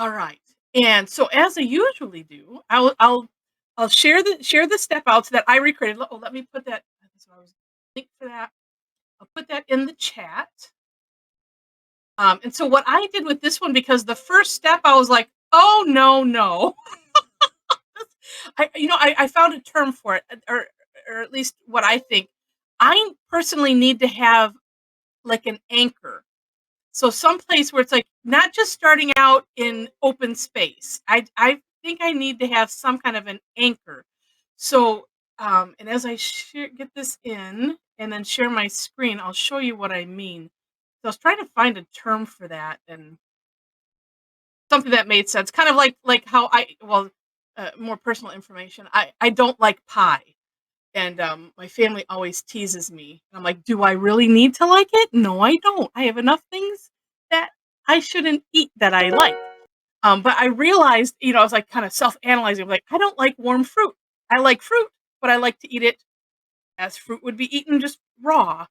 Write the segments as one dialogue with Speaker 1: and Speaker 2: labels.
Speaker 1: All right. And so as I usually do, I'll share the step outs that I recreated. Oh, let me put that. That's what I was link for that. I'll put that in the chat. And so what I did with this one, because the first step I was like, oh no, no. I found a term for it, or at least what I think. I personally need to have like an anchor. So someplace where it's like not just starting out in open space. I think I need to have some kind of an anchor. So and as I get this in and then share my screen, I'll show you what I mean. So I was trying to find a term for that and something that made sense. Kind of like how more personal information. I don't like pie. And, my family always teases me. I'm like, "Do I really need to like it? No, I don't. I have enough things that I shouldn't eat that I like." But I realized, I was, like, kinda self-analyzing, like, I don't like warm fruit. I like fruit, but I like to eat it as fruit would be eaten just raw,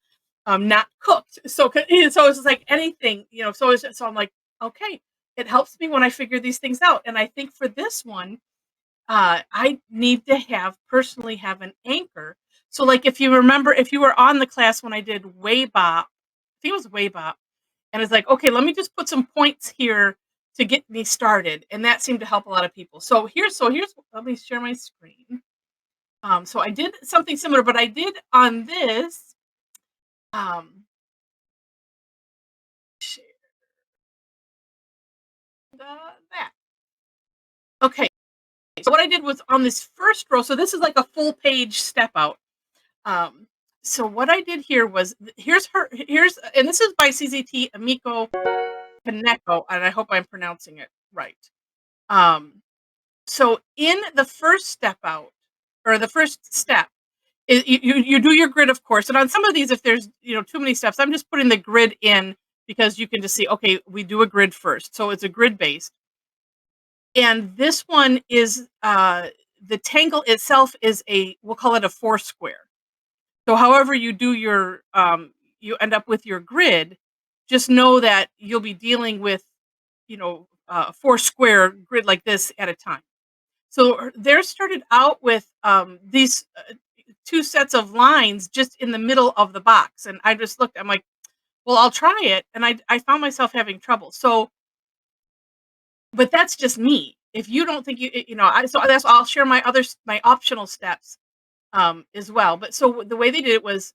Speaker 1: not cooked. So it's just like anything, so I'm like, "Okay." It helps me when I figure these things out, and I think for this one, I need to personally have an anchor. So, like, if you remember, if you were on the class when I did Waybop, I think it was Waybop, and it's like, okay, let me just put some points here to get me started, and that seemed to help a lot of people. So here's let me share my screen. So I did something similar, but I did on this. Um, share that. Okay, so what I did was on this first row. So this is like a full page step out. Um, so what I did here was here's and this is by CZT Emiko Kaneko, and I hope I'm pronouncing it right. Um, so in the first step out, or the first step, you do your grid, of course, and on some of these, if there's too many steps, I'm just putting the grid in because you can just see, okay, we do a grid first, so it's a grid based. And this one is the tangle itself is we'll call it a four square. So however you do you end up with your grid, just know that you'll be dealing with, a four square grid like this at a time. So theirs started out with these two sets of lines just in the middle of the box, and I just looked. I'm like, well, I'll try it, and I found myself having trouble. So, but that's just me. If you don't think so that's I'll share my optional steps as well. But so the way they did it was,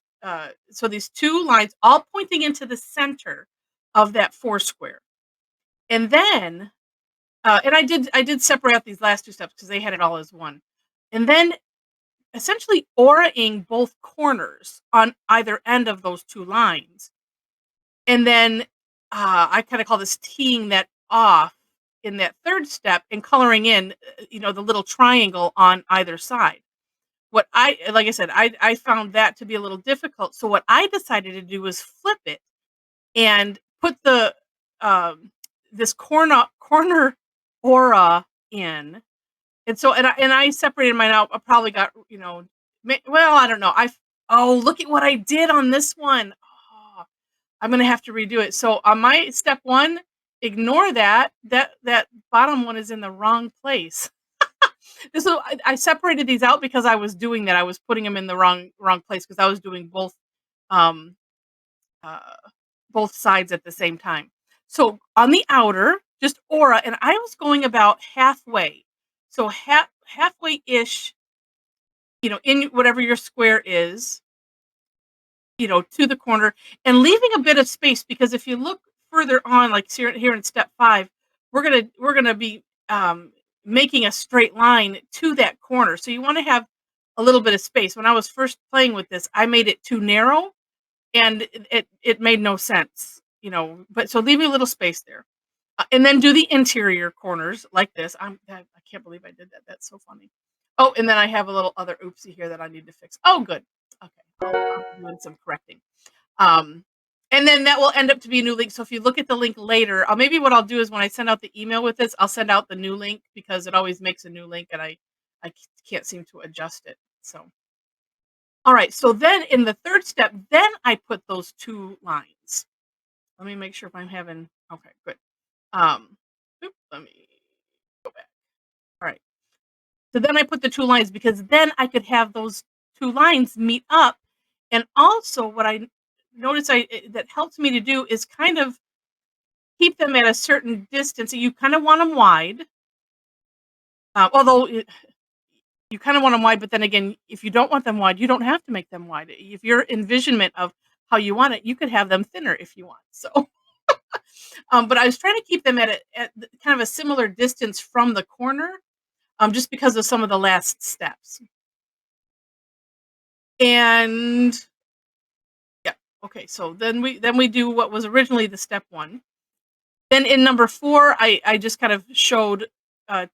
Speaker 1: so these two lines all pointing into the center of that four square. And then, and I did separate out these last two steps because they had it all as one. And then essentially auraing both corners on either end of those two lines. And then I kind of call this teeing that off in that third step and coloring in, the little triangle on either side. What I like I said, I found that to be a little difficult, so what I decided to do was flip it and put this corner aura in, and I separated mine out. I probably got, well, I don't know, oh, look at what I did on this one. Oh, I'm gonna have to redo it. So on my step 1, ignore that bottom one is in the wrong place. So I separated these out because I was doing that. I was putting them in the wrong place because I was doing um, uh, both sides at the same time. So on the outer, just aura, and I was going about halfway. So halfway ish, in whatever your square is, to the corner, and leaving a bit of space because if you look further on, like here in step 5, we're gonna be making a straight line to that corner. So you want to have a little bit of space. When I was first playing with this, I made it too narrow, and it made no sense, But so leave a little space there, and then do the interior corners like this. I can't believe I did that. That's so funny. Oh, and then I have a little other oopsie here that I need to fix. Oh, good. Okay, I'll be doing some correcting. Um, and then that will end up to be a new link. So if you look at the link later, maybe what I'll do is when I send out the email with this, I'll send out the new link because it always makes a new link, and I can't seem to adjust it. So, all right. So then in the third step, then I put those two lines. Let me make sure if I'm having okay, good. Um, oop, let me go back. All right. So then I put the 2 lines because then I could have those 2 lines meet up. And also what I notice that helps me to do is kind of keep them at a certain distance. You kind of want them wide, although you kind of want them wide, but then again, if you don't want them wide, you don't have to make them wide. If your envisionment of how you want it, you could have them thinner if you want. So, but I was trying to keep them at kind of a similar distance from the corner, just because of some of the last steps. And yeah, okay. So then we do what was originally the step one. Then in number 4, I just kind of showed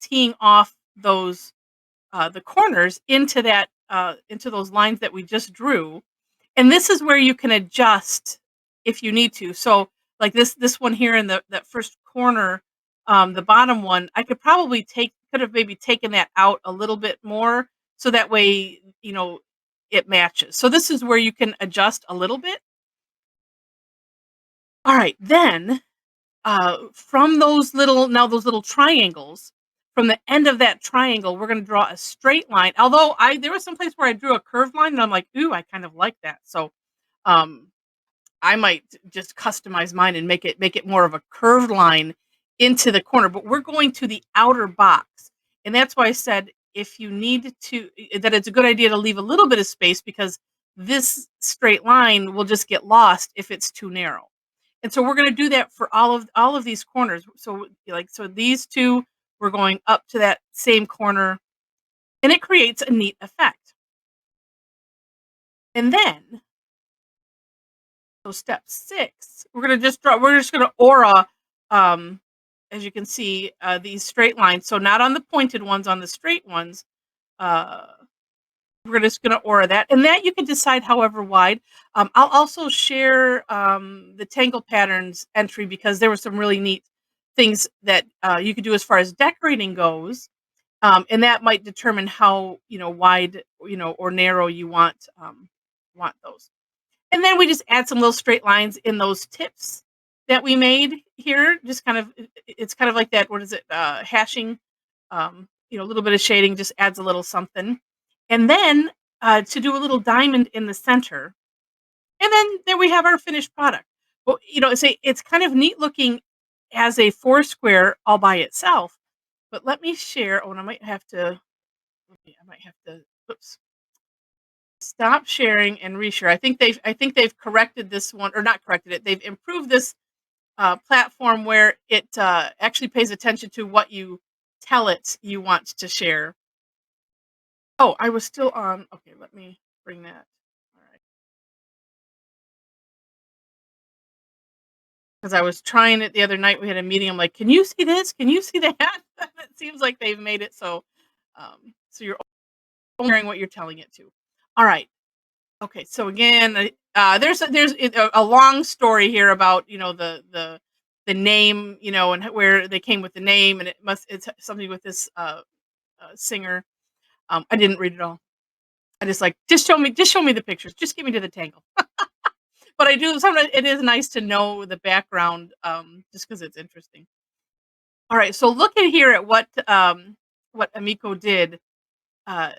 Speaker 1: teeing off those the corners into those lines that we just drew. And this is where you can adjust if you need to. So like this one here in that first corner, the bottom one, I could have maybe taken that out a little bit more so that way, it matches. So this is where you can adjust a little bit. All right, then from those little triangles, from the end of that triangle, we're going to draw a straight line. Although there was some place where I drew a curved line, and I'm like, ooh, I kind of like that. So, um, I might just customize mine and make it more of a curved line into the corner. But we're going to the outer box, and that's why I said if you need to, that it's a good idea to leave a little bit of space because this straight line will just get lost if it's too narrow. And so we're going to do that for all of these corners. So these two, we're going up to that same corner, and it creates a neat effect. And then, so step 6, we're just gonna aura, um, as you can see, these straight lines. So not on the pointed ones, on the straight ones. Uh, we're just gonna aura that, and that you can decide however wide. I'll also share the Tangle Patterns entry because there were some really neat things that you could do as far as decorating goes, and that might determine how wide or narrow you want those. And then we just add some little straight lines in those tips that we made here. Just kind of, it's kind of like that. What is it? Hashing. A little bit of shading just adds a little something. And then to do a little diamond in the center. And then there we have our finished product. Well, it's kind of neat looking as a 4 square all by itself. But let me share. Oh, and I might have to. Oops. Stop sharing and reshare. I think they've corrected this one, or not corrected it. They've improved this platform where it actually pays attention to what you tell it you want to share. Oh, I was still on. Okay, let me bring that. All right, because I was trying it the other night. We had a meeting. I'm like, can you see this? Can you see that? It seems like they've made it so you're only hearing what you're telling it to. All right. Okay, so again, there's a long story here about the name, and where they came with the name, and it's something with this singer. I didn't read it all. I just show me the pictures, just get me to the tangle. But I do sometimes it is nice to know the background, just because it's interesting. All right, so look at here at what Emiko did, uh,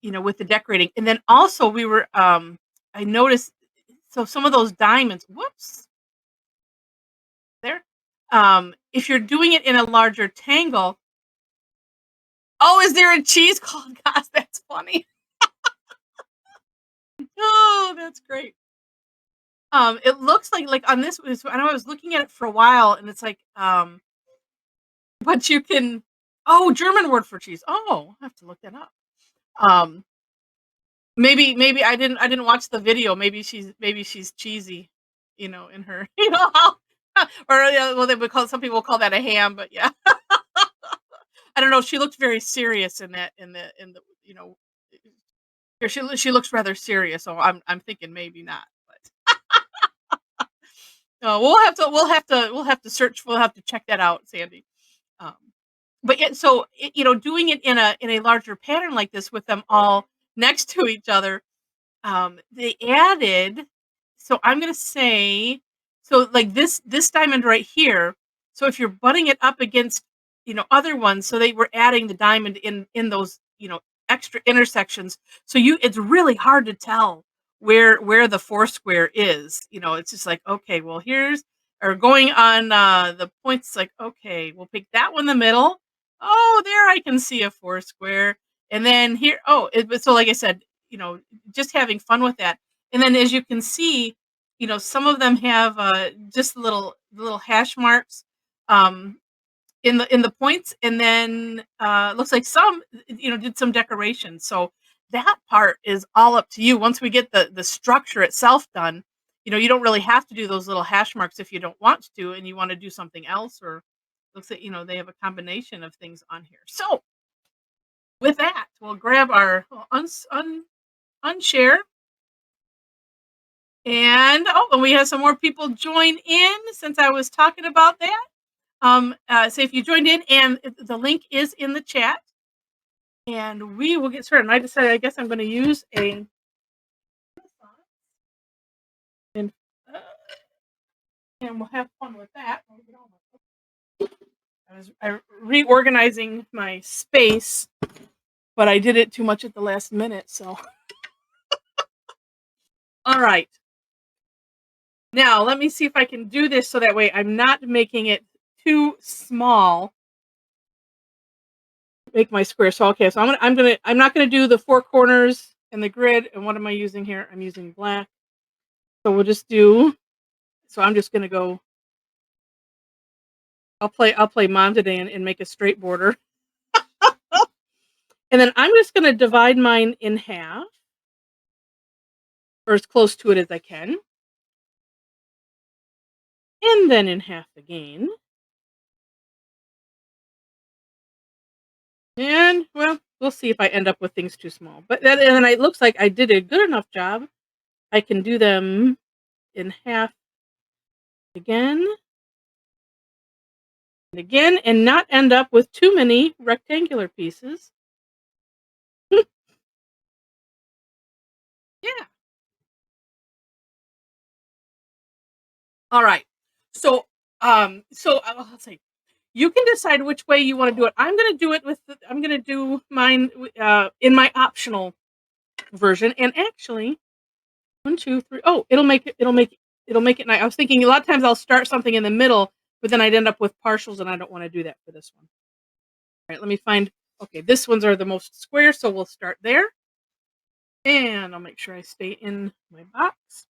Speaker 1: with the decorating. And then also I noticed, so some of those diamonds, whoops, there. If you're doing it in a larger tangle, oh, is there a cheese called Kaas? That's funny. Oh, that's great. It looks like on this, I know I was looking at it for a while, and it's like, but you can, oh, German word for cheese. Oh, I have to look that up. Um, maybe I didn't watch the video. Maybe she's cheesy, in her, how, or yeah, well, some people call that a ham, but yeah, I don't know. She looked very serious in the here she looks rather serious. So I'm thinking maybe not, but we'll have to search. We'll have to check that out, Sandy. Um, but yeah, so doing it in a larger pattern like this with them all next to each other. They added, so I'm gonna say, so like this diamond right here. So if you're butting it up against other ones, so they were adding the diamond in those, extra intersections. So it's really hard to tell where the foursquare is. It's just like, okay, well, here's or going on the points, like, okay, we'll pick that one in the middle. Oh, there I can see a foursquare. And then here, oh, so like I said, just having fun with that. And then as you can see, some of them have just little hash marks. Um, in the points, and then looks like some did some decoration. So that part is all up to you. Once we get the structure itself done, you don't really have to do those little hash marks if you don't want to, and you want to do something else, or looks like they have a combination of things on here. So with that, we'll grab our unshare. And and we have some more people join in since I was talking about that. So if you joined in, and the link is in the chat, and we will get started. And I decided, I guess I'm going to use and we'll have fun with that. I was reorganizing my space, but I did it too much at the last minute. So, all right. Now let me see if I can do this so that way I'm not making it too small. Make my square. So okay, so I'm not gonna do the four corners and the grid. And what am I using here? I'm using black. So we'll just do. So I'm just gonna go. I'll play mom today and make a straight border. And then I'm just gonna divide mine in half, or as close to it as I can, and then in half again. And well, we'll see if I end up with things too small. But and then it looks like I did a good enough job. I can do them in half again and again, and not end up with too many rectangular pieces. Yeah. All right. So let's see. You can decide which way you want to do it. I'm going to do it I'm going to do mine in my optional version. And actually, 1, 2, 3. Oh, it'll make it nice. I was thinking a lot of times I'll start something in the middle, but then I'd end up with partials, and I don't want to do that for this one. All right, let me find. Okay, this ones are the most square, so we'll start there. And I'll make sure I stay in my box.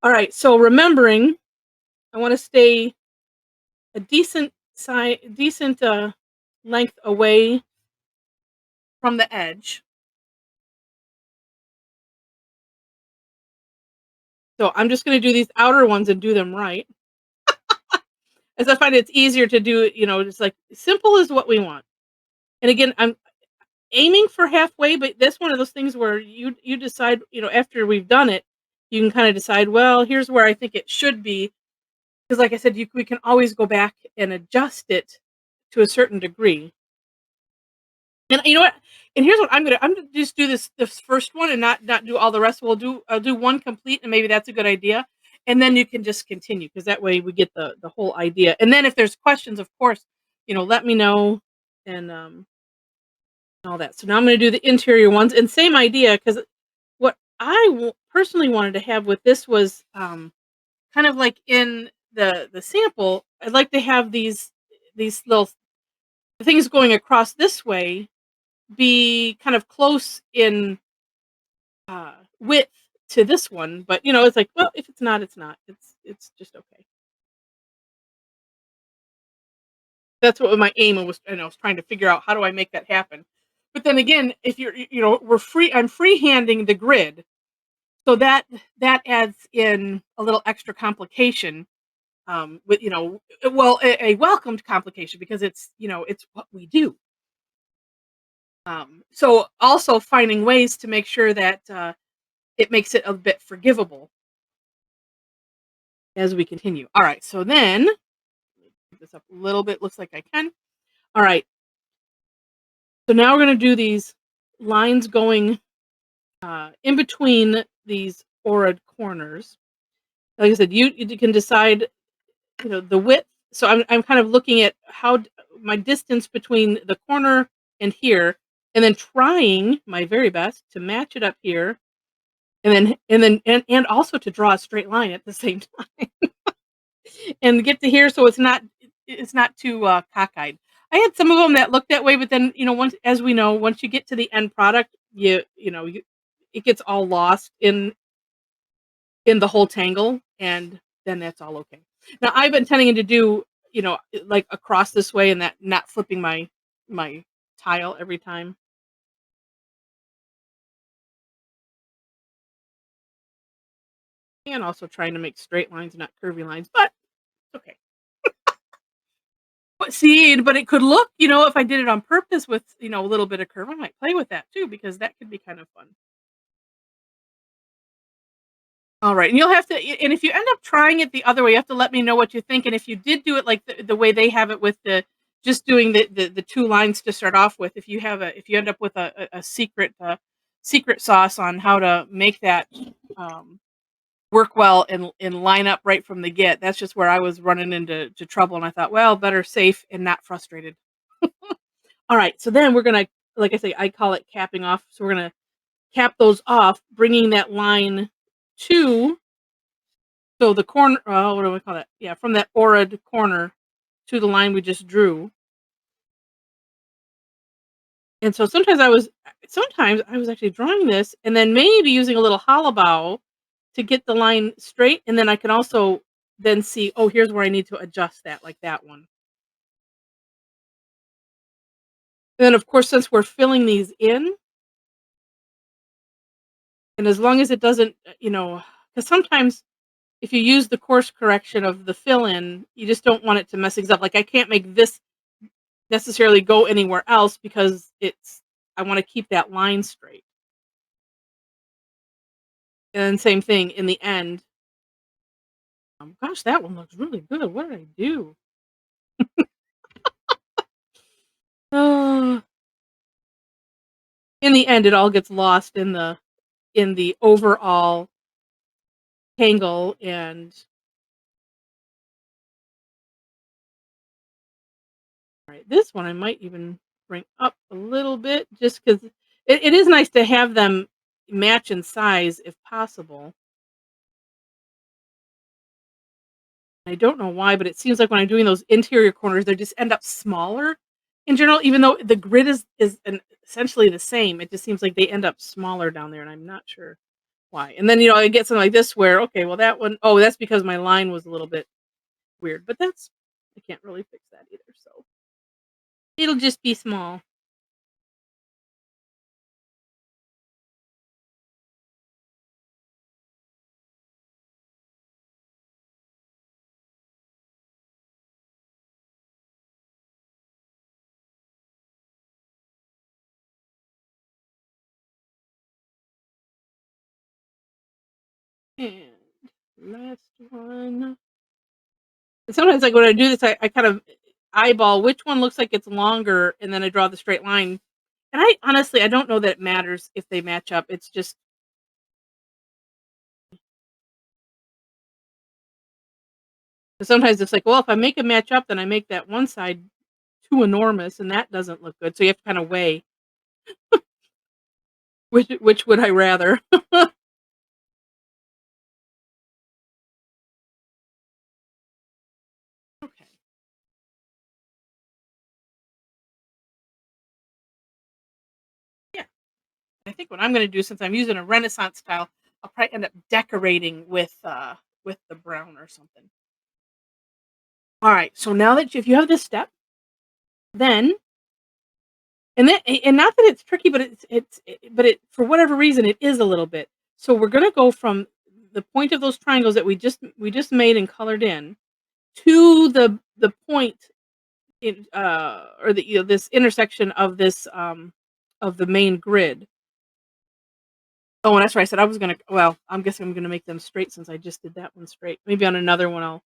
Speaker 1: All right, so remembering, I want to stay a decent length away from the edge. So I'm just going to do these outer ones and do them right. As I find it's easier to do, just like simple is what we want. And again, I'm aiming for halfway, but that's one of those things where you decide, after we've done it, you can kind of decide, well, here's where I think it should be. Because like I said, we can always go back and adjust it to a certain degree. And you know what? And here's what I'm gonna just do this first one and not do all the rest. I'll do one complete, and maybe that's a good idea. And then you can just continue, because that way we get the whole idea. And then if there's questions, of course, let me know, and all that. So now I'm going to do the interior ones, and same idea, because what I personally wanted to have with this was kind of like in the sample. I'd like to have these little things going across this way be kind of close in width to this one, but it's like, well, if it's not, it's not. It's just okay. That's what my aim was, and I was trying to figure out, how do I make that happen. But then again, if I'm freehanding the grid, so that adds in a little extra complication, with a welcomed complication, because it's it's what we do. So also finding ways to make sure that it makes it a bit forgivable as we continue. All right, so then pick this up a little bit. Looks like I can. All right. So now we're going to do these lines going in between these aura'd corners. Like I said, you can decide, the width. So I'm kind of looking at my distance between the corner and here, and then trying my very best to match it up here, and also to draw a straight line at the same time and get to here so it's not too, cockeyed. I had some of them that looked that way, but then, once as we know, once you get to the end product, it gets all lost in the whole tangle, and then that's all okay. Now, I've been tending to do, like, across this way and that not flipping my tile every time, and also trying to make straight lines, not curvy lines, but okay. But it could look, if I did it on purpose with, a little bit of curve, I might play with that too because that could be kind of fun. Alright, and you'll have to and if you end up trying it the other way, you have to let me know what you think, and if you did do it like the way they have it with the just doing the 2 lines to start off with, if you end up with a secret sauce on how to make that, um, work well and line up right from the get, that's just where I was running into trouble, and I thought, "Well, better safe and not frustrated." Alright, so then we're gonna like I say, I call it capping off, so we're gonna cap those off, bringing that line to so the corner what do we call that? Yeah, from that aura corner to the line we just drew. And so sometimes I was actually drawing this and then maybe using a little hollow bow to get the line straight, and then I can also then see, oh, here's where I need to adjust that, like that one. And then, of course, since we're filling these in, and as long as it doesn't, because sometimes if you use the course correction of the fill in, you just don't want it to mess things up. Like I can't make this necessarily go anywhere else because I want to keep that line straight. And same thing in the end. Gosh, that one looks really good. What did I do? Uh, in the end, it all gets lost in the overall tangle. And all right, this one I might even bring up a little bit just because it is nice to have them match in size if possible. I don't know why, but it seems like when I'm doing those interior corners, they just end up smaller in general, even though the grid is essentially the same. It just seems like they end up smaller down there, and I'm not sure why. And then I get something like this where okay, well that one, oh, that's because my line was a little bit weird, but I can't really fix that either. So it'll just be small. And last one. And sometimes, like when I do this, I kind of eyeball which one looks like it's longer, and then I draw the straight line. And I honestly, I don't know that it matters if they match up. It's just 'cause sometimes it's like, well, if I make a match up, then I make that one side too enormous, and that doesn't look good. So you have to kind of weigh which would I rather. Okay, yeah. I think what I'm going to do, since I'm using a Renaissance style, I'll probably end up decorating with the brown or something. All right. So now that if you have this step, then and not that it's tricky, but but it for whatever reason it is a little bit. So we're going to go from the point of those triangles that we just made and colored in to the point or this intersection of the main grid. Oh, and that's right. I said I was gonna. Well, I'm guessing I'm gonna make them straight since I just did that one straight. Maybe on another one or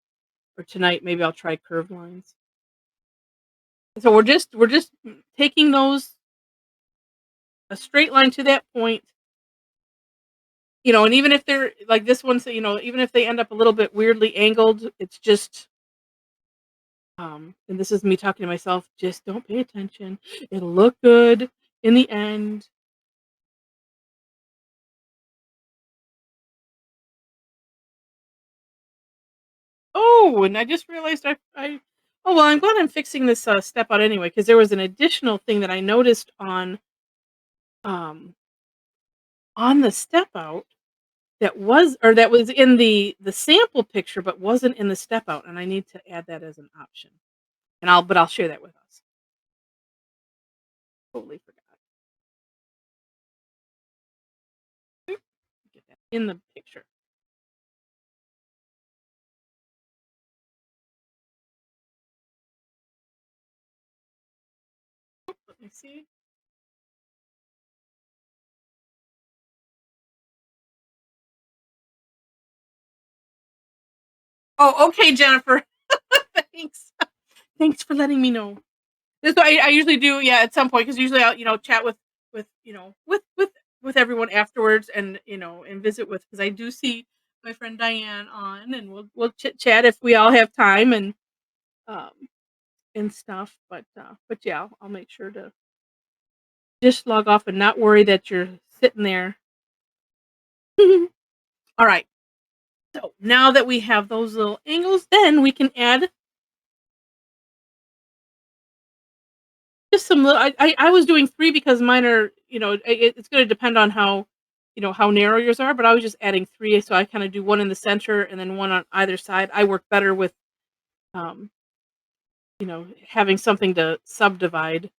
Speaker 1: tonight. Maybe I'll try curved lines. So we're just taking those a straight line to that point. And even if they're like this one, so even if they end up a little bit weirdly angled, it's just And this is me talking to myself, just don't pay attention. It'll look good in the end. Oh, and I just realized oh, well, I'm glad I'm fixing this, step out anyway, because there was an additional thing that I noticed um, on the step out that was in the sample picture, but wasn't in the step out, and I need to add that as an option. I'll share that with us. Totally forgot. Oop, get that in the picture. Let me see. Oh, okay, Jennifer. Thanks. Thanks for letting me know. That's what I usually do, yeah, at some point, because usually I'll, chat with everyone afterwards, and, and visit with, because I do see my friend Diane on, and we'll chit chat if we all have time, um, and stuff, but yeah, I'll make sure to just log off and not worry that you're sitting there. Alright, so now that we have those little angles, then we can add just some little. I was doing 3 because mine are, it's gonna depend on how narrow yours are, but I was just adding 3, so I kinda do 1 in the center and then 1 on either side. I work better with, um, having something to subdivide,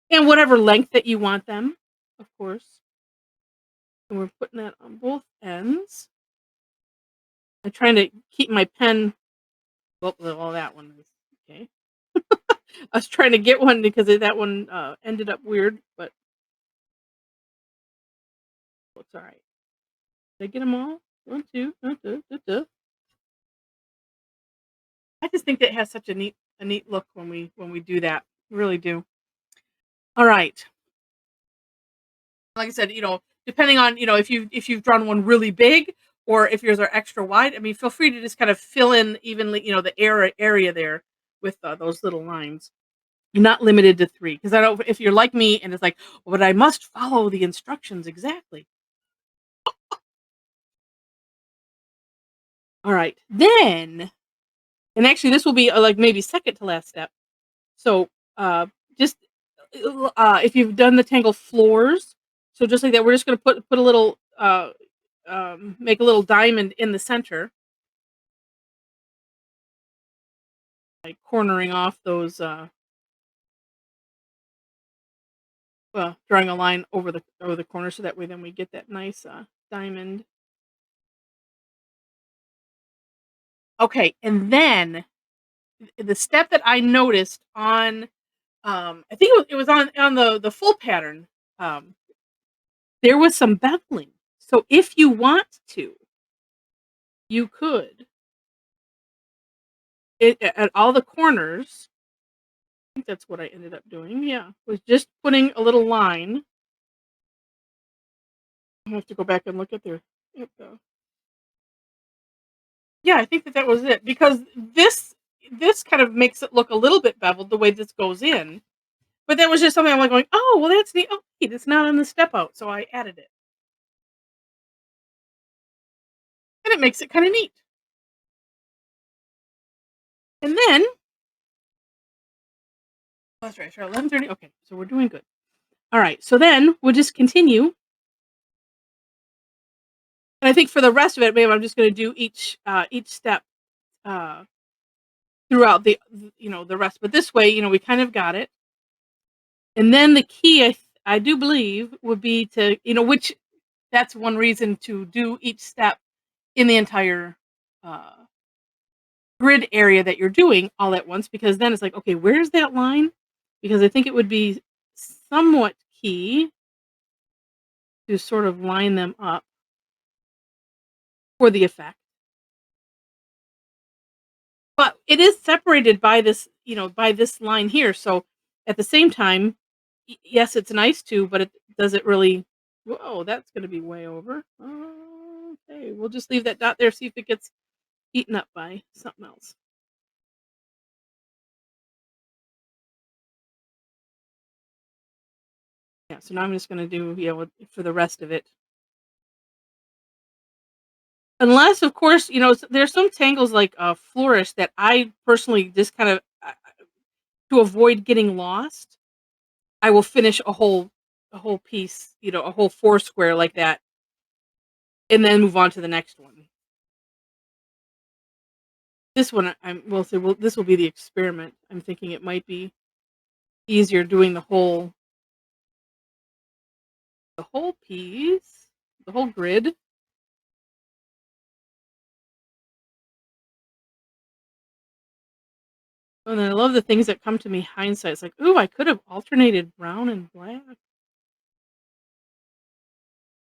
Speaker 1: and whatever length that you want them, of course, and we're putting that on both ends. I'm trying to keep my pen. Well, that one is okay. I was trying to get one because that one, ended up weird, but it's alright. Did I get them all? 1, 2, I just think that has such a neat look when we do that. Really do. All right. Like I said, depending on, if you've drawn one really big, or if yours are extra wide, I mean, feel free to just kind of fill in evenly, the area there with, those little lines. You're not limited to 3, because I don't. If you're like me and it's like, "Well, but I must follow the instructions exactly." All right, then, and actually, this will be, like, maybe second to last step. So, just, if you've done the Tangle floors, so just like that, we're just gonna put a little, make a little diamond in the center, like cornering off those, drawing a line over the corner, so that way then we get that nice, diamond. Okay, and then the step that I noticed on, I think it was on the full pattern, um, there was some beveling. So if you want to, you could, at all the corners. I think that's what I ended up doing. Yeah, was just putting a little line. I have to go back and look at their. Yep, yeah, I think that was it, because this kind of makes it look a little bit beveled the way this goes in. But that was just something I'm like going, oh, well, that's the oh, wait, it's not on the step out, so I added it, and it makes it kind of neat. And then, oh, that's right, sure, 11:30. Okay, so we're doing good. All right, so then we'll just continue. And I think for the rest of it, maybe I'm just going to do each step, uh, throughout the rest. But this way, we kind of got it. And then the key, I do believe, would be to, which that's one reason to do each step in the entire, uh, grid area that you're doing all at once, because then it's like, okay, where's that line? Because I think it would be somewhat key to sort of line them up for the effect. But it is separated by this line here, so at the same time, yes, it's nice too, but it does it really. Whoa, that's gonna be way over. Okay, we'll just leave that dot there, see if it gets eaten up by something else. Yeah, so now I'm just gonna do, for the rest of it. Unless, of course, there's some tangles like flourish that I personally just kind of, to avoid getting lost, I will finish a whole piece, a whole four square like that, and then move on to the next one. This one, we'll say, well, this will be the experiment. I'm thinking it might be easier doing the whole piece, the whole grid. And then I love the things that come to me hindsight. It's like, ooh, I could have alternated brown and black.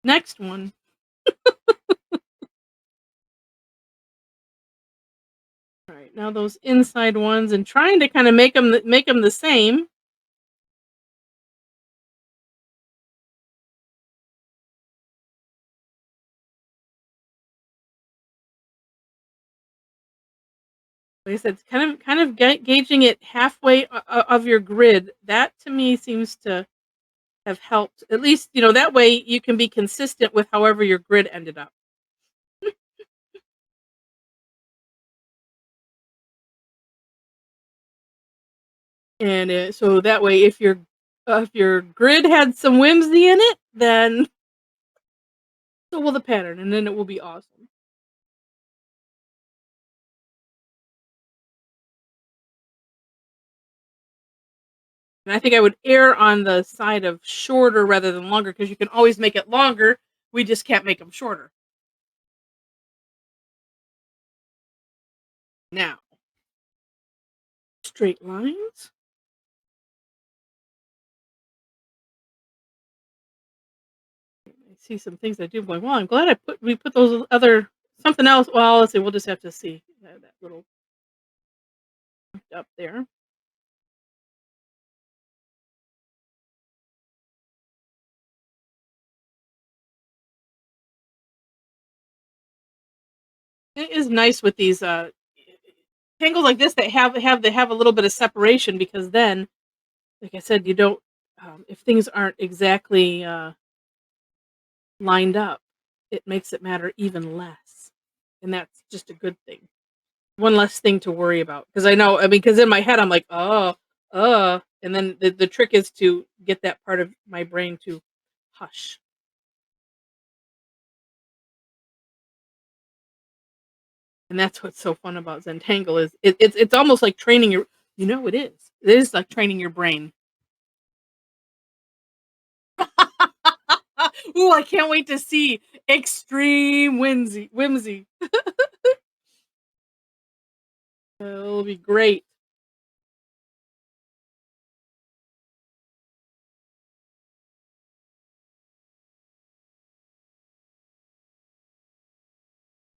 Speaker 1: Next one. All right, now those inside ones, and trying to kind of make them the same. Like I said, it's kind of gauging it halfway of your grid. That to me seems to have helped. At least, that way you can be consistent with however your grid ended up. And so that way, if your grid had some whimsy in it, then so will the pattern, and then it will be awesome. And I think I would err on the side of shorter rather than longer, because you can always make it longer. We just can't make them shorter. Now, straight lines. I see some things I do. I'm going, well, I'm glad we put those other something else. Well, let's see. We'll just have to see that little up there. It is nice with these tangles like this that have a little bit of separation, because then, like I said, you don't, if things aren't exactly lined up, it makes it matter even less, and that's just a good thing. One less thing to worry about, because because in my head I'm like, oh, and then the trick is to get that part of my brain to hush. And that's what's so fun about Zentangle is it's almost like training your, it is like training your brain. Ooh, I can't wait to see extreme whimsy. It'll be great.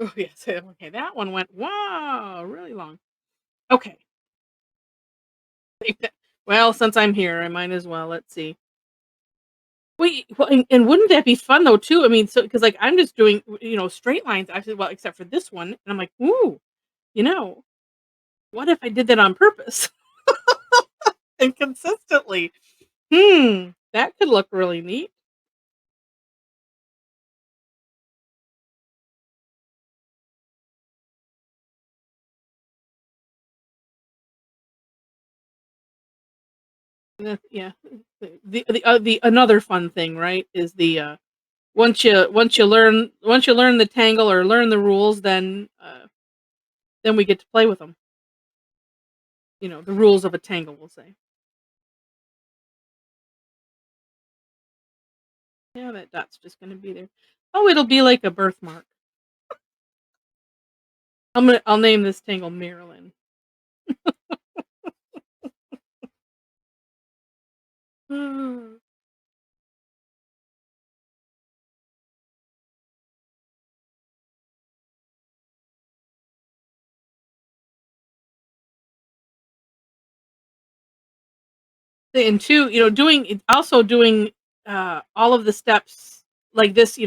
Speaker 1: Oh yes, okay, that one went, wow, really long. Okay. Well, since I'm here, I might as well. Let's see. Wait, well, and wouldn't that be fun though too? I mean, so because like I'm just doing, straight lines actually, well, except for this one, and I'm like, ooh, you know, what if I did that on purpose and consistently? That could look really neat. Yeah, the another fun thing, right, is the once you learn the tangle or learn the rules, then we get to play with them. The rules of a tangle, we'll say. Yeah, that dot's just gonna be there. Oh, it'll be like a birthmark. I'll name this tangle Marilyn. And two, doing all of the steps like this,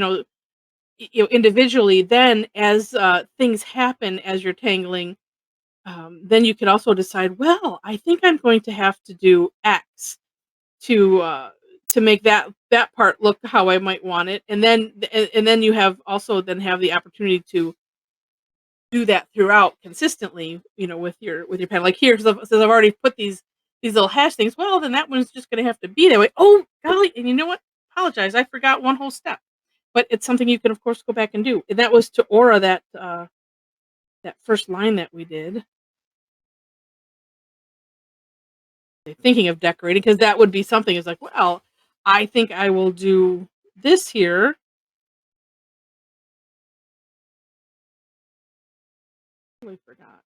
Speaker 1: individually, then as things happen as you're tangling, then you can also decide, well, I think I'm going to have to do X to make that part look how I might want it, and then and then you have also then have the opportunity to do that throughout consistently, with your pen. Like here, since I've already put these little hash things, well, then that one's just gonna have to be that way. Oh, golly, and you know what? Apologize, I forgot one whole step. But it's something you can, of course, go back and do. And that was to aura that first line that we did. Thinking of decorating, because that would be something, is like, well, I think I will do this here. Totally forgot.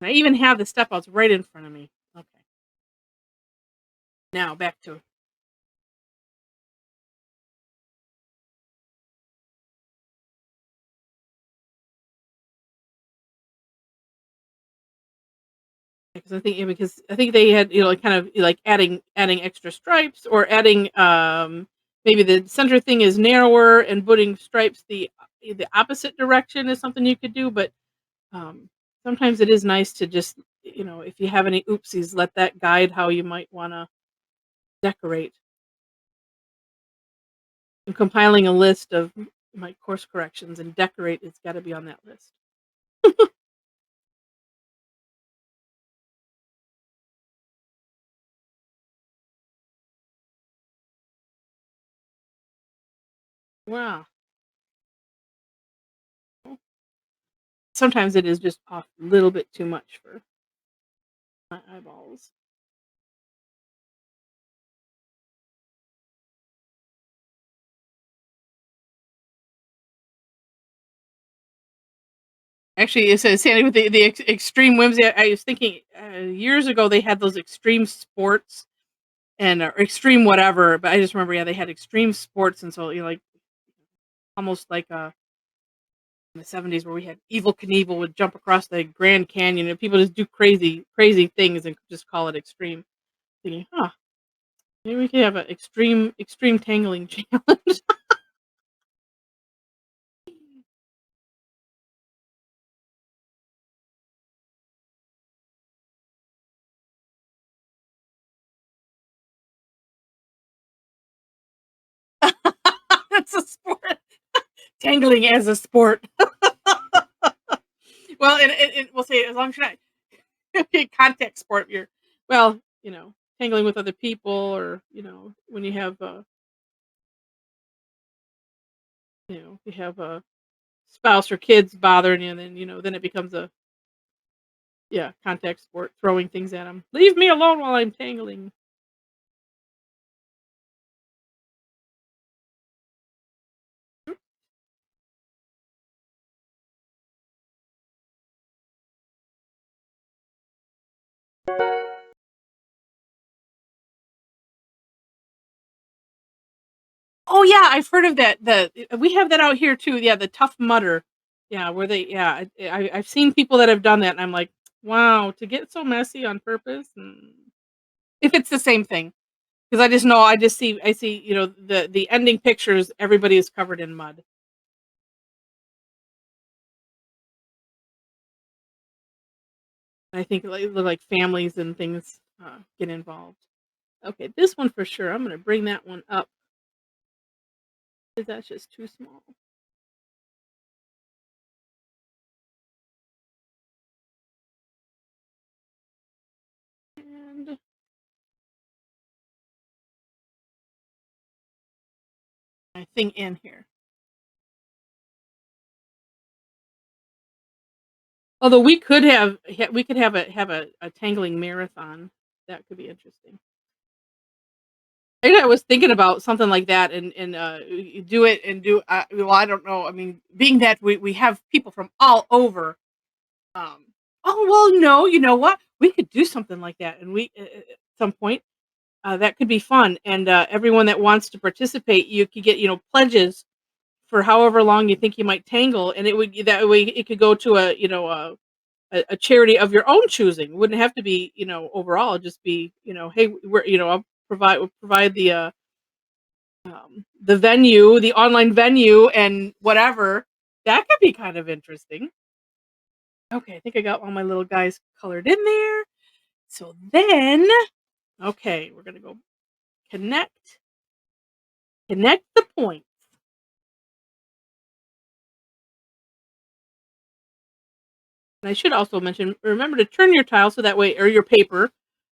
Speaker 1: I even have the step outs right in front of me. Okay. Now back to, because I think they had, like, kind of like adding extra stripes, or adding, maybe the center thing is narrower and putting stripes the opposite direction is something you could do. But um, sometimes it is nice to just, if you have any oopsies, let that guide how you might want to decorate. I'm compiling a list of my course corrections, and decorate has got to be on that list. Wow. Sometimes it is just off a little bit too much for my eyeballs. Actually, it says Sandy with the extreme whimsy. I was thinking, years ago they had those extreme sports, and or extreme whatever. But I just remember, yeah, they had extreme sports, and so, like, almost like, in the '70s, where we had Evil Knievel would jump across the Grand Canyon, and people just do crazy things and just call it extreme. Thinking, huh, maybe we could have an extreme tangling challenge. That's a sport. Tangling as a sport. Well, and we'll say, as long as you're not contact sport, you're, well, tangling with other people, or when you have, you have a spouse or kids bothering you, and then, then it becomes a, yeah, contact sport, throwing things at them. Leave me alone while I'm tangling. Oh, yeah, I've heard of that. We have that out here too. Yeah, the Tough Mudder. Yeah, where they, yeah, I've seen people that have done that, and I'm like, wow, to get so messy on purpose. If it's the same thing, because I just know, I see, the ending pictures. Everybody is covered in mud. I think, like families and things get involved. Okay, this one for sure. I'm gonna bring that one up, because that's just too small. And my thing in here. Although we could have a tangling marathon. That could be interesting. I was thinking about something like that, and you do it, and do, well, I don't know. I mean, being that we have people from all over. Um, oh, well, no, you know what? We could do something like that, and we, at some point, that could be fun. And everyone that wants to participate, you could get, pledges for however long you think you might tangle, and it would, that way it could go to a charity of your own choosing. It wouldn't have to be, overall. Just be, hey, I'll provide the the venue, the online venue and whatever. That could be kind of interesting. Okay, I think I got all my little guys colored in there. So then, okay, we're gonna go connect the points. And I should also mention, remember to turn your tile so that way, or your paper.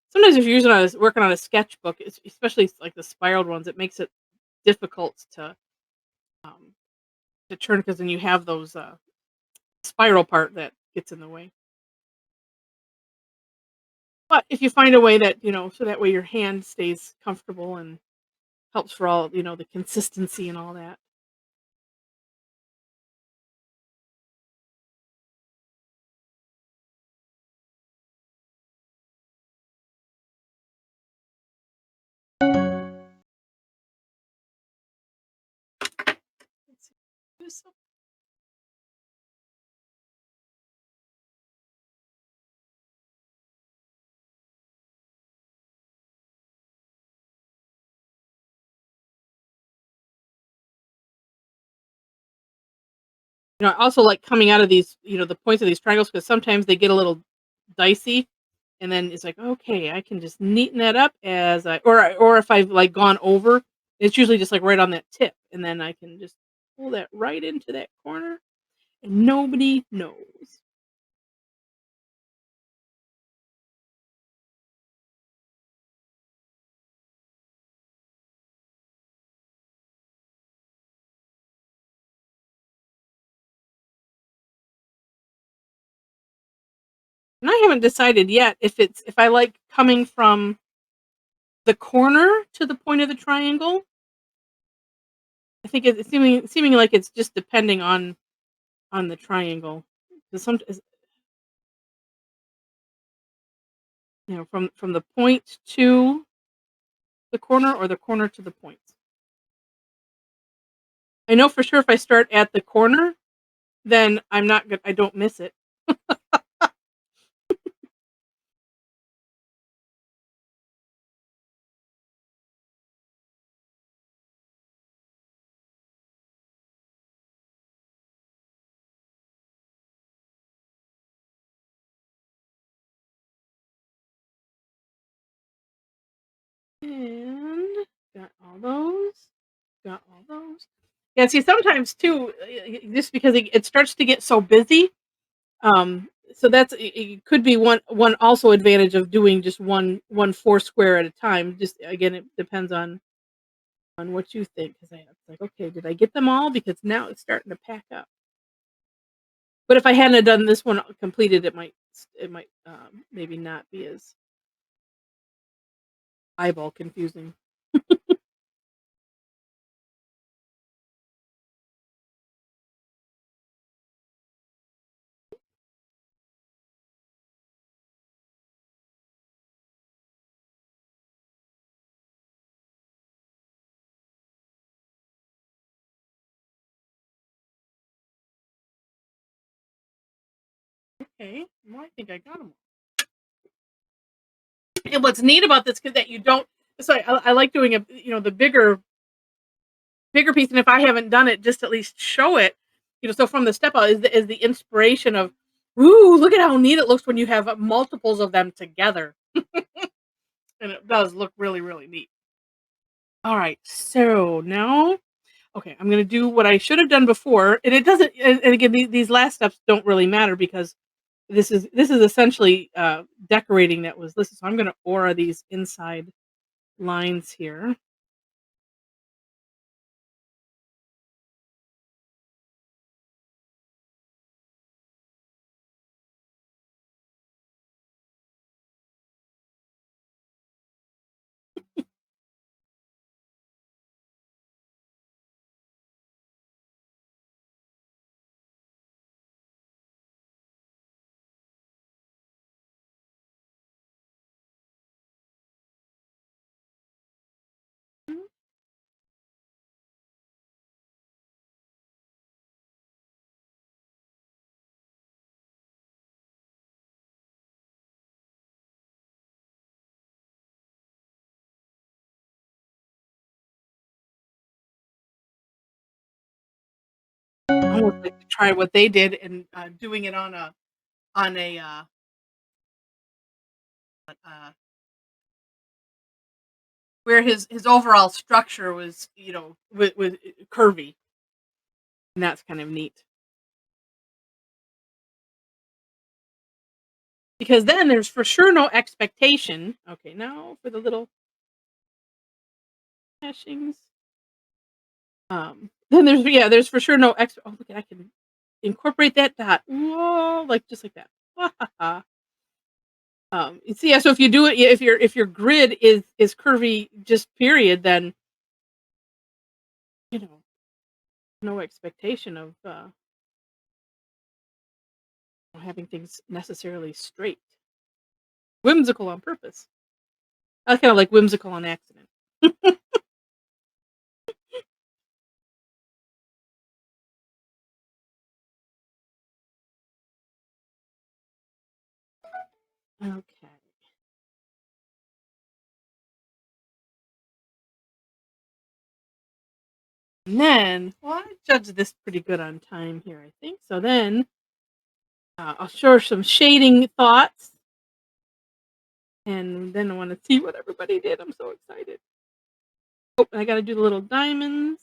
Speaker 1: Sometimes if you're working on a sketchbook, especially like the spiraled ones, it makes it difficult um, to turn because then you have those spiral part that gets in the way. But if you find a way that, so that way your hand stays comfortable and helps for all, the consistency and all that. Let's see. I also like coming out of these, the points of these triangles because sometimes they get a little dicey, and then it's like, okay, I can just neaten that up as or if I've like gone over, it's usually just like right on that tip, and then I can just pull that right into that corner, and nobody knows. And I haven't decided yet if I like coming from the corner to the point of the triangle. I think it's seeming like it's just depending on the triangle. 'Cause from the point to the corner or the corner to the point. I know for sure if I start at the corner, then I'm not good. I don't miss it. And got all those. Got all those. Yeah, see, sometimes too, just because it starts to get so busy. So it could be one also advantage of doing just one four square at a time. Just again, it depends on what you think. Because it's like, okay, did I get them all? Because now it's starting to pack up. But if I hadn't have done this one completed, it might maybe not be as eyeball confusing. Okay, well, I think I got them. And what's neat about this is that you don't. So I like doing the bigger piece, and if I haven't done it, just at least show it. So from the step out is the inspiration of, ooh, look at how neat it looks when you have multiples of them together, and it does look really really neat. All right, so now, okay, I'm gonna do what I should have done before, and it doesn't. And again, these last steps don't really matter because this is essentially decorating that was listed. So I'm gonna aura these inside lines here. almost like to try what they did and, doing it on a, uh, where his overall structure was, with curvy, and that's kind of neat. Because then there's for sure no expectation. Okay, now for the little hashings. Then there's for sure no oh, look, I can incorporate that dot. Whoa, like, just like that. You see, yeah, so if you do it, yeah, if your grid is curvy, just period, then, you know, no expectation of, having things necessarily straight. Whimsical on purpose. I kinda like whimsical on accident. Okay. And then, well, I judged this pretty good on time here, I think. So then, I'll share some shading thoughts, and then I wanna see what everybody did. I'm so excited. Oh, and I gotta do the little diamonds.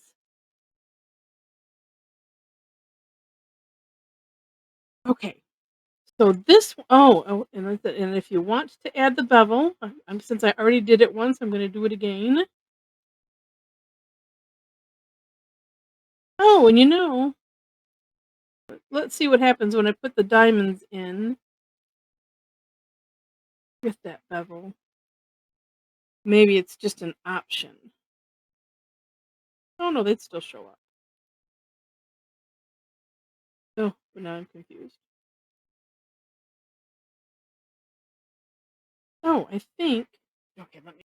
Speaker 1: Okay. So and if you want to add the bevel, since I already did it once, I'm gonna do it again. Oh, and let's see what happens when I put the diamonds in with that bevel. Maybe it's just an option. Oh no, they'd still show up. Oh, but now I'm confused. Oh, I think. Okay, let me.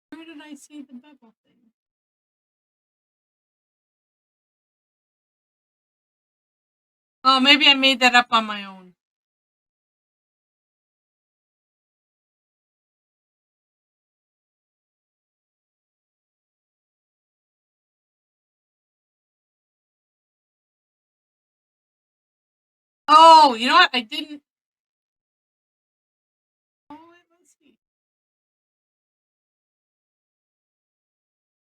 Speaker 1: Where did I see the bevel thing? Oh, maybe I made that up on my own. Oh, you know what? I didn't. Oh, let's see.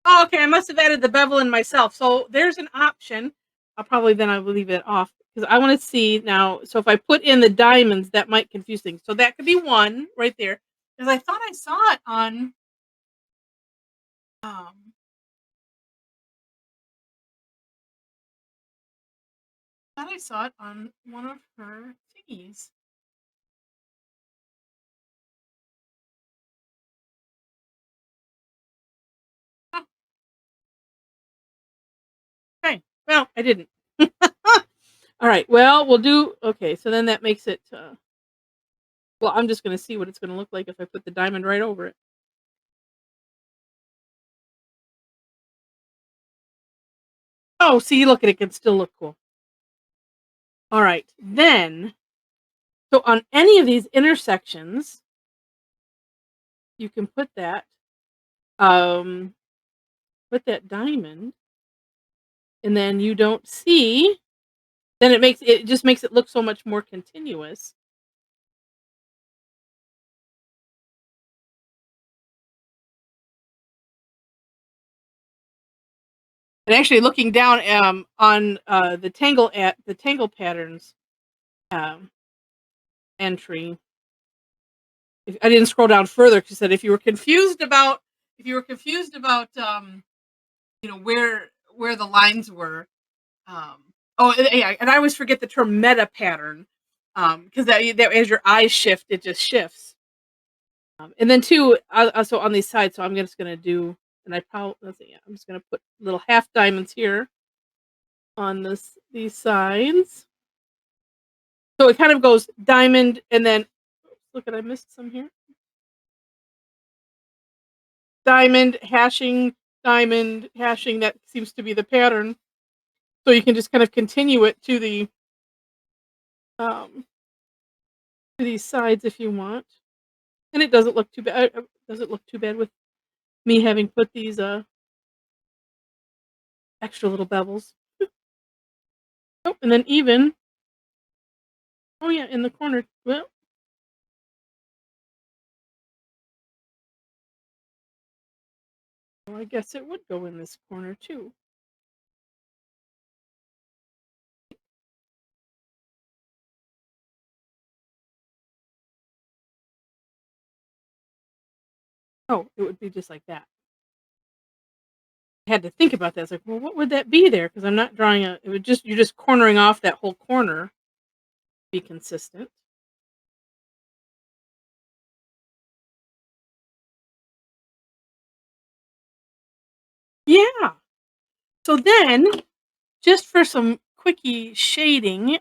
Speaker 1: Oh, okay, I must have added the bevel in myself. So there's an option. I will leave it off because I want to see now. So if I put in the diamonds, that might confuse things. So that could be one right there because I thought I saw it on. Um, thought I saw it on one of her thingies. Huh, okay, well I didn't. All right. Well, we'll do. Okay, so then that makes it. Well, I'm just gonna see what it's gonna look like if I put the diamond right over it. Oh, see, look at it. Can still look cool. All right, then. So on any of these intersections, you can um, put that diamond, and then you don't see. Then it just makes it look so much more continuous. And actually, looking down on the Tangle patterns um, entry, if, I didn't scroll down further because said if you were confused about where the lines were. Oh, yeah, and I always forget the term meta pattern because that as your eyes shift, it just shifts. And then two, also on these sides. So I'm just gonna do, and I probably let's see, yeah, I'm just gonna put little half diamonds here on these sides. So it kind of goes diamond, and then look at I missed some here. Diamond hashing, diamond hashing. That seems to be the pattern. So you can just kind of continue it um to these sides if you want. And it doesn't look too bad. Doesn't look too bad with me having put these extra little bevels. Oh, and then even oh yeah, in the corner. Well, I guess it would go in this corner too. Oh, it would be just like that. I had to think about that. It's like, well, what would that be there? Because I'm not drawing a. It would just you're just cornering off that whole corner. Be consistent. Yeah. So then, just for some quickie shading,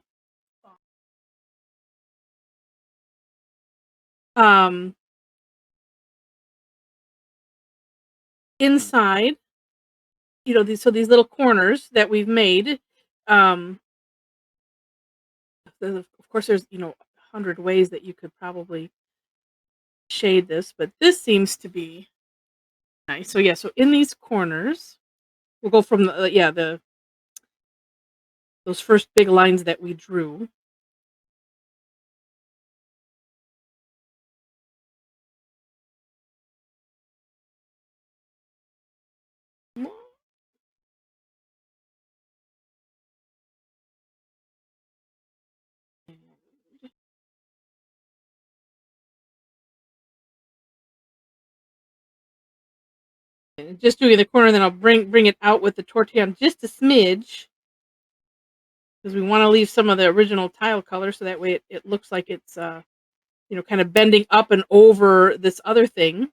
Speaker 1: um, inside, these little corners that we've made, um, of course, there's 100 ways that you could probably shade this, but this seems to be nice. So yeah, so in these corners, we'll go from the those first big lines that we drew. And just doing the corner, then I'll bring it out with the tortillon just a smidge because we want to leave some of the original tile color so that way it looks like it's kind of bending up and over this other thing.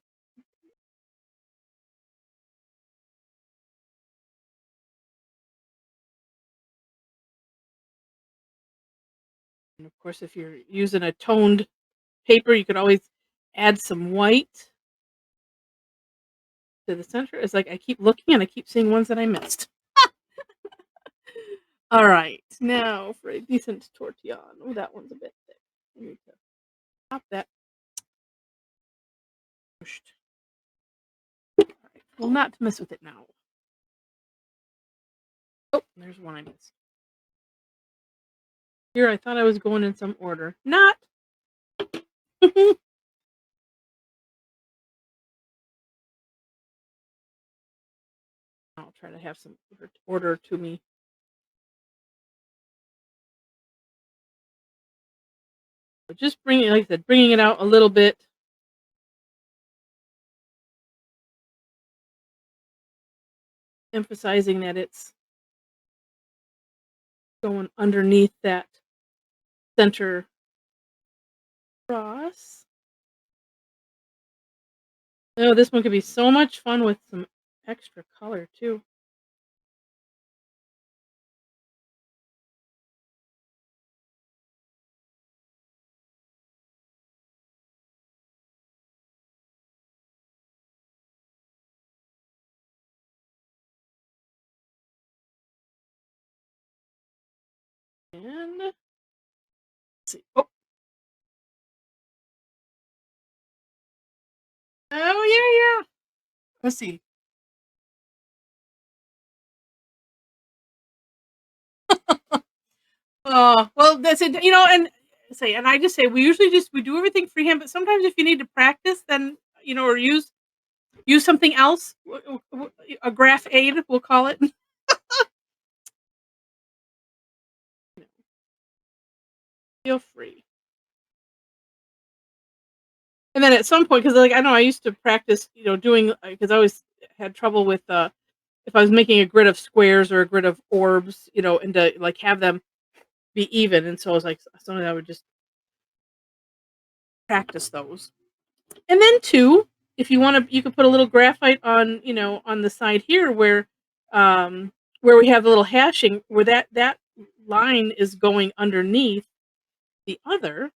Speaker 1: And of course, if you're using a toned paper, you could always add some white to the center. It's like I keep looking and I keep seeing ones that I missed. All right, now for a decent tortillon. Oh, that one's a bit thick. I need to stop that. Pushed. All right, well, not to mess with it now. Oh, there's one I missed. Here, I thought I was going in some order. Not. I'll try to have some order to me. But just like I said, bringing it out a little bit. Emphasizing that it's going underneath that center cross. Oh, this one could be so much fun with some extra color too. And let's see. Oh yeah. Let's see. Well, that's it. And I just say we usually we do everything freehand, but sometimes if you need to practice, then or use something else, a graph aid, we'll call it. Feel free. And then at some point, because like I know I used to practice, doing because I always had trouble with if I was making a grid of squares or a grid of orbs, and to like have them be even, and so I was like, sometimes I would just practice those. And then two, if you want to, you could put a little graphite on, on the side here where we have the little hashing, where that line is going underneath the other.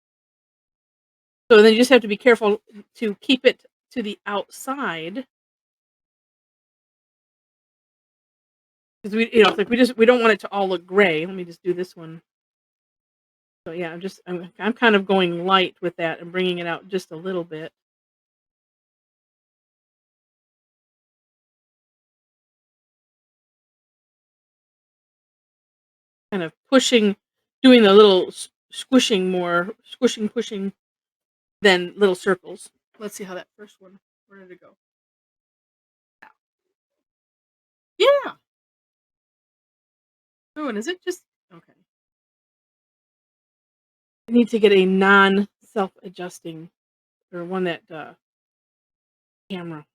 Speaker 1: So then you just have to be careful to keep it to the outside. Because it's like we don't want it to all look gray. Let me just do this one. So yeah, I'm kind of going light with that and bringing it out just a little bit. kind of pushing, doing the little squishing more, squishing, pushing than little circles. Let's see how that first one, where did it go? Yeah. Oh, and is it just okay? I need to get a non self-adjusting or one that camera,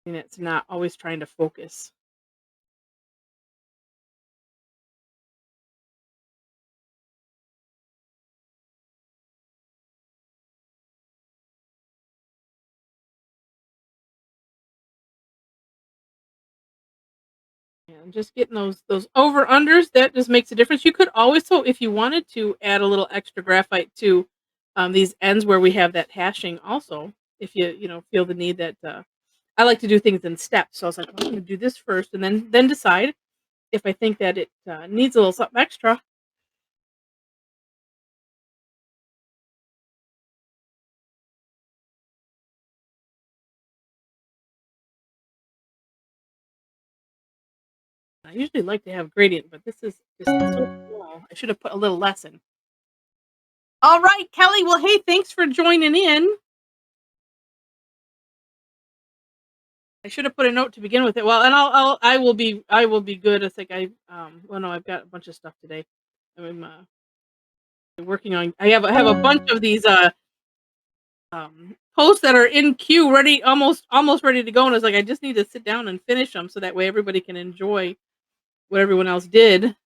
Speaker 1: and it's not always trying to focus. Yeah, and just getting those over unders, that just makes a difference. You could always, so if you wanted to add a little extra graphite to these ends where we have that hashing also, if you feel the need that I like to do things in steps. So I was like, well, I'm gonna do this first and then decide if I think that it needs a little something extra. I usually like to have gradient, but this is just so small. I should have put a little less in. All right, Kelly. Well, hey, thanks for joining in. I should have put a note to begin with it. Well, and I will be good. I think well, no, I've got a bunch of stuff today. I'm working on. I have a bunch of these posts that are in queue, ready, almost ready to go, and it's like I just need to sit down and finish them so that way everybody can enjoy what everyone else did.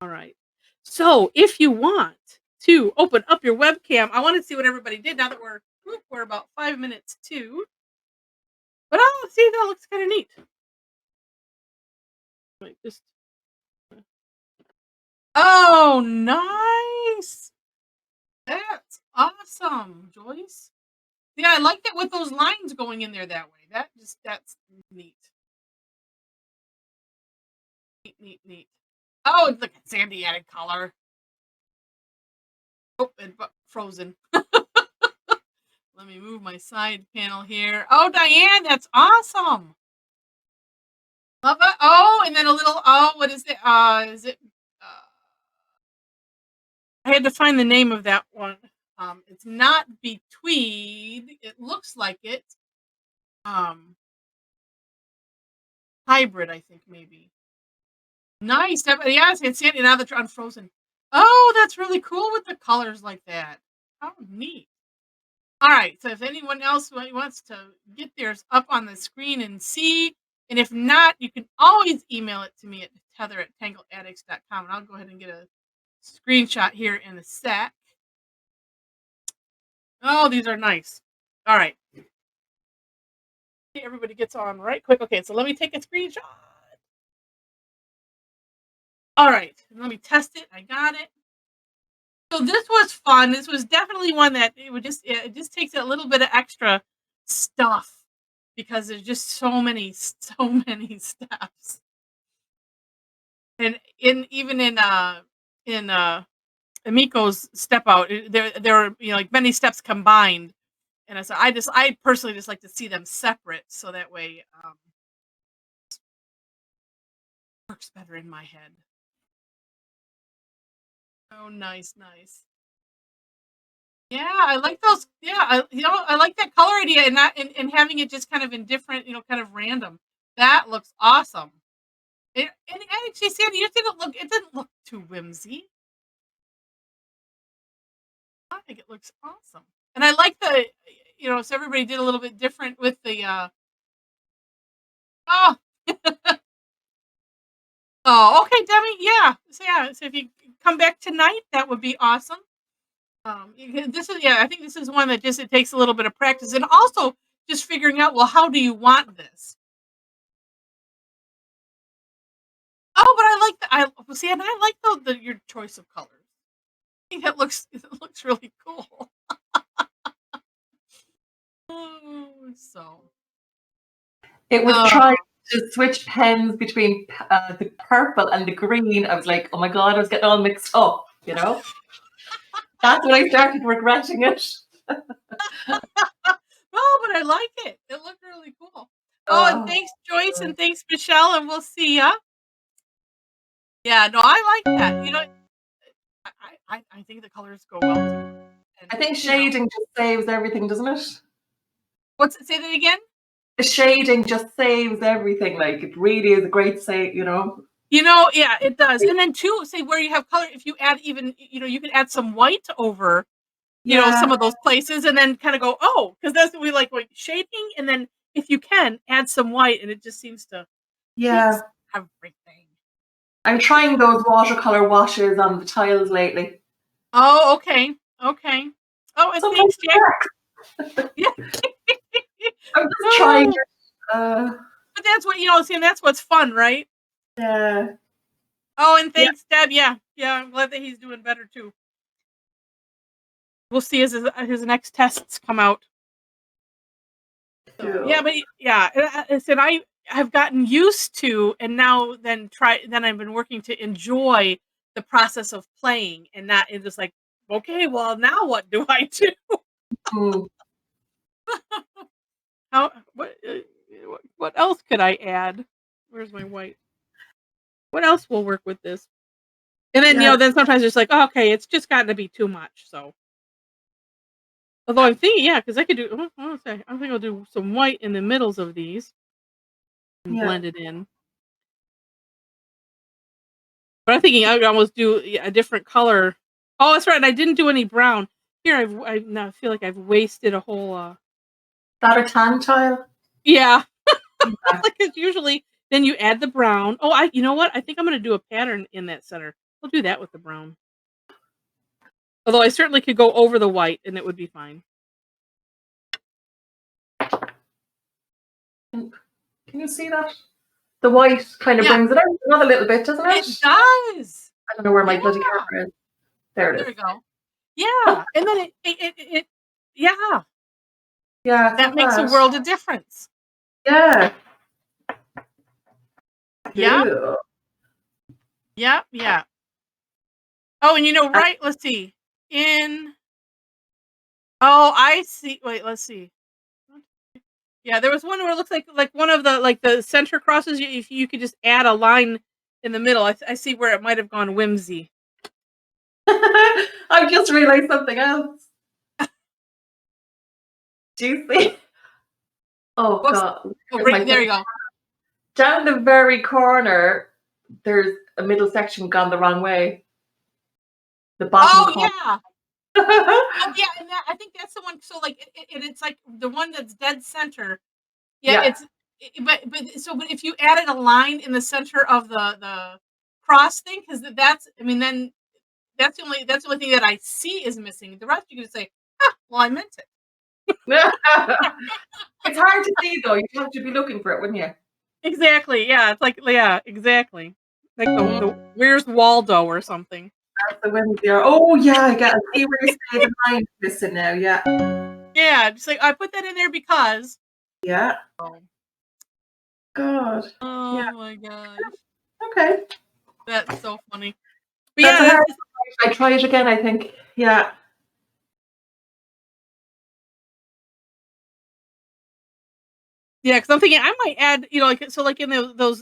Speaker 1: All right. So if you want to open up your webcam, I want to see what everybody did now that we're about 5 minutes to. But I'll see, that looks kind of neat. Wait, just oh, nice. That's awesome, Joyce. Yeah, I like it with those lines going in there that way. That's neat. Neat, neat, neat. Oh, look at Sandy added color. Oh, and frozen. Let me move my side panel here. Oh, Diane, that's awesome. Love it. Oh, and then a little. Oh, what is it? Is it? Uh, I had to find the name of that one. It's not between. It looks like it. Um, hybrid, I think maybe. Nice. Yes, it's Sandy. Now that you're unfrozen. Oh, that's really cool with the colors like that. Oh, neat. All right. So if anyone else wants to get theirs up on the screen and see, and if not, you can always email it to me at heather@tangleaddicts.com, and I'll go ahead and get a screenshot here in a sec. Oh, these are nice. All right. Everybody gets on right quick. Okay, so let me take a screenshot. All right. Let me test it. I got it. So this was fun. This was definitely one that it just takes a little bit of extra stuff because there's just so many steps. And in Emiko's step out, there are like many steps combined. And so I personally just like to see them separate so that way works better in my head. Oh, nice, nice. Yeah, I like those. Yeah, I like that color idea and and having it just kind of in different, kind of random. That looks awesome. And actually, Sandy, it didn't look too whimsy. I think it looks awesome. And I like so everybody did a little bit different with the oh oh, okay, Demi, yeah. So if you come back tonight, that would be awesome. This is, I think this is one that just, it takes a little bit of practice and also just figuring out, well, how do you want this? Oh, but I like see, and I like your choice of colors. I think it looks really cool. Oh, so
Speaker 2: It was trying to switch pens between the purple and the green. I was like, oh my God, I was getting all mixed up, That's when I started regretting it.
Speaker 1: no, but I like it. It looked really cool. Oh, and
Speaker 2: Oh,
Speaker 1: thanks, Joyce, and thanks, Michelle, and we'll see ya. Yeah, no, I like that. You know, I think the colors go well together. And
Speaker 2: I think
Speaker 1: you know,
Speaker 2: shading just saves everything, doesn't it?
Speaker 1: say that again?
Speaker 2: The shading just saves everything. Like it really is a great save, you know.
Speaker 1: You know, yeah, it does. And then too, say where you have color, if you add even, you know, you can add some white over, you know,
Speaker 2: Yeah,
Speaker 1: some of those places and then kind of go, oh, because that's what we like shading. And then if you can add some white and it just seems to
Speaker 2: yeah.
Speaker 1: fix everything.
Speaker 2: I'm trying those watercolor washes on the tiles lately.
Speaker 1: Oh, okay. Okay. Oh, and
Speaker 2: Sometimes
Speaker 1: thanks,
Speaker 2: it
Speaker 1: Jack.
Speaker 2: works.
Speaker 1: Yeah.
Speaker 2: I'm just trying
Speaker 1: Oh,
Speaker 2: it.
Speaker 1: but that's what, you know, see, and that's what's fun, right?
Speaker 2: Yeah,
Speaker 1: Oh, and
Speaker 2: yeah,
Speaker 1: thanks, Deb. Yeah. Yeah. I'm glad that he's doing better too. We'll see as his next tests come out. So yeah,
Speaker 2: cool.
Speaker 1: but yeah, I said I've gotten used to, and now then I've been working to enjoy the process of playing, and not it's just like, okay, well now what do I do?
Speaker 2: Mm.
Speaker 1: How what else could I add? Where's my white? What else will work with this? And then you
Speaker 2: Yeah,
Speaker 1: know, then sometimes it's like, oh, okay, it's just gotten to be too much. So although I'm thinking, yeah, because I could do. I think I'll do some white in the middles of these and
Speaker 2: yeah,
Speaker 1: blend it in. But I'm thinking I would almost do a different color. Oh, that's right. And I didn't do any brown. Here, I now feel like I've wasted a whole.
Speaker 2: that a tan tile.
Speaker 1: Yeah,
Speaker 2: Yeah,
Speaker 1: like it's usually. Then you add the brown. Oh, you know what? I think I'm gonna do a pattern in that center. I'll do that with the brown. Although I certainly could go over the white and it would be fine.
Speaker 2: can you see that? The white kind of
Speaker 1: Yeah,
Speaker 2: brings it out another little bit, doesn't
Speaker 1: it
Speaker 2: it?
Speaker 1: does.
Speaker 2: I don't know where my
Speaker 1: Yeah,
Speaker 2: bloody camera is. There it
Speaker 1: there
Speaker 2: is.
Speaker 1: we go. Yeah, and then yeah,
Speaker 2: Yeah, it's
Speaker 1: that
Speaker 2: not
Speaker 1: makes a
Speaker 2: bad.
Speaker 1: world of difference.
Speaker 2: Yeah,
Speaker 1: Yeah,
Speaker 2: cool.
Speaker 1: yeah, yeah. Oh, and you know,
Speaker 2: And
Speaker 1: right? Let's see. In Oh, I see. Wait, let's see. Yeah, there was one where it looks like one of the center crosses. If you could just add a line in the middle, I see where it might have gone whimsy.
Speaker 2: I've just realized something else. Do you see? Oh
Speaker 1: Whoops.
Speaker 2: God,
Speaker 1: Oh,
Speaker 2: where's my
Speaker 1: there
Speaker 2: bloody
Speaker 1: you go.
Speaker 2: down the very corner, there's a middle section gone the wrong way. The bottom
Speaker 1: Oh
Speaker 2: corner.
Speaker 1: yeah. Oh yeah, and I think that's the one. So like, it's like the one that's dead center. Yeah,
Speaker 2: Yeah,
Speaker 1: but if you added a line in the center of the cross thing, because that's I mean then that's the only thing that I see is missing. The rest you can just say, ah, well I meant it.
Speaker 2: it's hard to see though. You'd have to be looking for it, wouldn't you?
Speaker 1: Exactly. Yeah, it's like yeah, exactly. Like
Speaker 2: Mm,
Speaker 1: the Where's Waldo or something.
Speaker 2: that's the wind there. Oh yeah, I get. I see where you say the line's missing now. Yeah,
Speaker 1: Yeah, just like I put that in there because.
Speaker 2: yeah.
Speaker 1: Oh,
Speaker 2: God. Yeah.
Speaker 1: oh my gosh,
Speaker 2: Okay.
Speaker 1: that's so funny. But
Speaker 2: That's
Speaker 1: yeah,
Speaker 2: a hard.
Speaker 1: that's
Speaker 2: I try it again. I think. Yeah.
Speaker 1: yeah. Because I'm thinking I might add, you know, like so, like in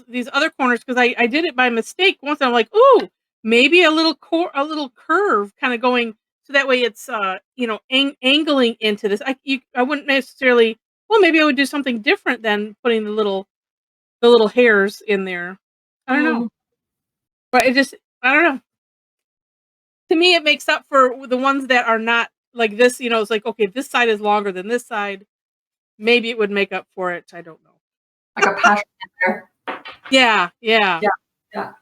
Speaker 1: these other corners, because I did it by mistake once. And I'm like, ooh, maybe a little curve, kind of going so that way it's you know, angling into this. I wouldn't necessarily. Well, maybe I would do something different than putting the little hairs in there. I don't know,
Speaker 2: Mm,
Speaker 1: but it just I don't know. To me, it makes up for the ones that are not like this. You know, it's like okay, this side is longer than this side. Maybe it would make up for it. I don't know.
Speaker 2: like a pattern in there.
Speaker 1: Yeah, yeah,
Speaker 2: Yeah. Yeah.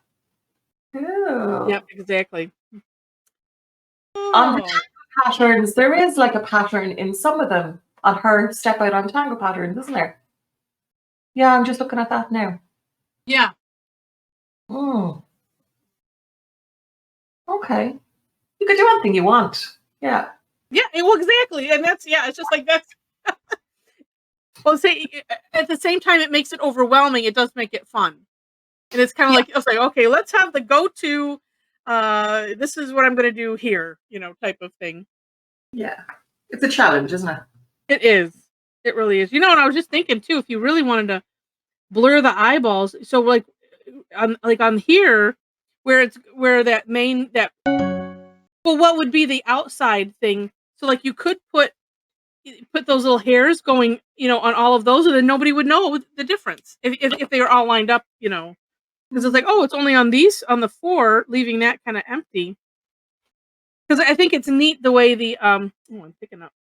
Speaker 2: Cool.
Speaker 1: yep, exactly.
Speaker 2: On the
Speaker 1: Oh,
Speaker 2: patterns, there is like a pattern in some of them on her step out on tango patterns, isn't there? Yeah, I'm just looking at that now.
Speaker 1: yeah,
Speaker 2: Mm, okay. You could do anything you want. Yeah.
Speaker 1: yeah. Well, exactly, and that's yeah. It's just like that's. Well, say at the same time, it makes it overwhelming. It does make it fun, and it's kind of
Speaker 2: Yeah.
Speaker 1: like I was like, okay, let's have the go-to. This is what I'm going to do here, you know, type of thing.
Speaker 2: Yeah. It's a challenge, isn't it?
Speaker 1: It is. It really is. You know, and I was just thinking too, if you really wanted to blur the eyeballs, so like on here, where that main that well, what would be the outside thing? So like you could put those little hairs going, on all of those, and then nobody would know the difference if they were all lined up, because it's like, oh, it's only on these on the 4, leaving that kind of empty. Because I think it's neat the way the oh, I'm picking up.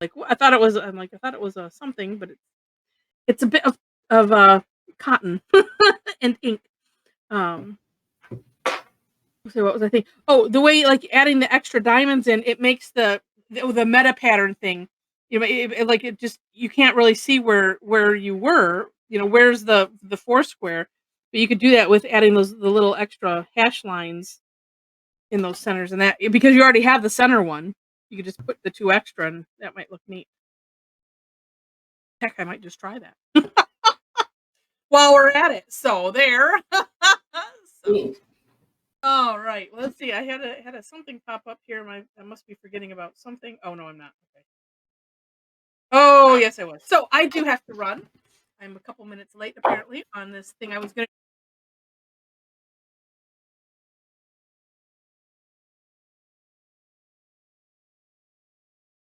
Speaker 1: Like I thought it was, I thought it was something, but it's a bit of cotton and ink. Um, so what was I thinking? Oh, the way like adding the extra diamonds in, it makes the meta pattern thing. Like it just you can't really see where you were. Where's the 4 square, but you could do that with adding the little extra hash lines in those centers, and that because you already have the center one, you could just put the 2 extra, and that might look neat. Heck, I might just try that while we're at it. So there. So, all right. Let's see. I had a something pop up here. I must be forgetting about something. Oh no, I'm not. Okay. Oh yes, I was. So I do have to run. I'm a couple minutes late apparently on this thing I was going to